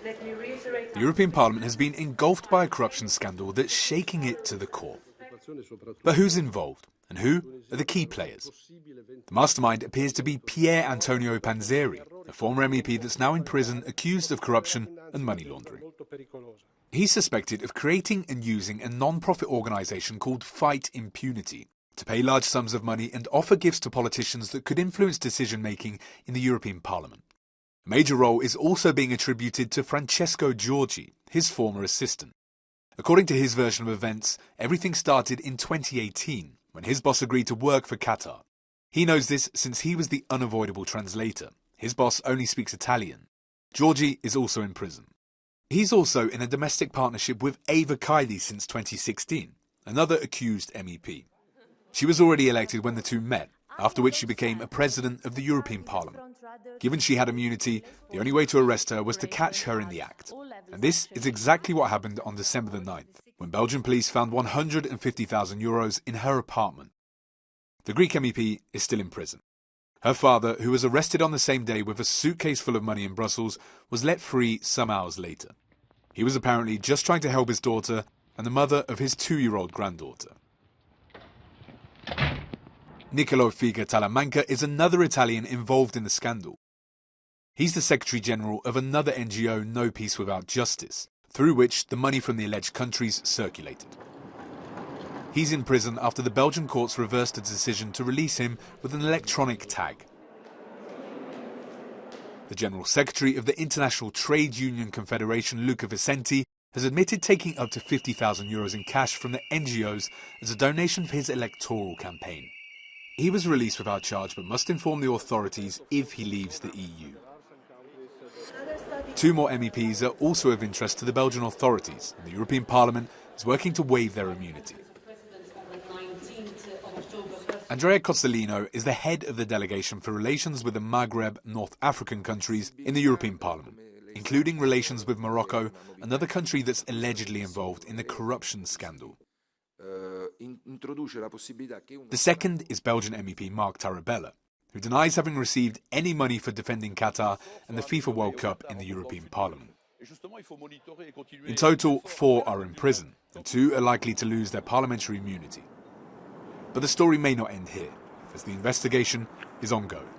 The European Parliament has been engulfed by a corruption scandal that's shaking it to the core. But who's involved, and who are the key players? The mastermind appears to be Pier Antonio Panzeri, a former MEP that's now in prison accused of corruption and money laundering. He's suspected of creating and using a non-profit organisation called Fight Impunity to pay large sums of money and offer gifts to politicians that could influence decision-making in the European Parliament. A major role is also being attributed to Francesco Giorgi, his former assistant. According to his version of events, everything started in 2018, when his boss agreed to work for Qatar. He knows this since he was the unavoidable translator. His boss only speaks Italian. Giorgi is also in prison. He's also in a domestic partnership with eu-vertical since 2016, another accused MEP. She was already elected when the two met, after which she became a president of the European Parliament. Given she had immunity, the only way to arrest her was to catch her in the act. And this is exactly what happened on December the 9th, when Belgian police found €150,000 in her apartment. The Greek MEP is still in prison. Her father, who was arrested on the same day with a suitcase full of money in Brussels, was let free some hours later. He was apparently just trying to help his daughter and the mother of his 2-year-old granddaughter. Niccolò Figa Talamanca is another Italian involved in the scandal. He's the Secretary General of another NGO, No Peace Without Justice, through which the money from the alleged countries circulated. He's in prison after the Belgian courts reversed a decision to release him with an electronic tag. The General Secretary of the International Trade Union Confederation, Luca Vicenti, has admitted taking up to €50,000 in cash from the NGOs as a donation for his electoral campaign. He was released without charge but must inform the authorities if he leaves the EU. 2 more MEPs are also of interest to the Belgian authorities, and the European Parliament is working to waive their immunity. Andrea Costellino is the head of the delegation for relations with the Maghreb North African countries in the European Parliament, including relations with Morocco, another country that's allegedly involved in the corruption scandal. The second is Belgian MEP Mark Tarabella, who denies having received any money for defending Qatar and the FIFA World Cup in the European Parliament. In total, 4 are in prison, and 2 are likely to lose their parliamentary immunity. But the story may not end here, as the investigation is ongoing.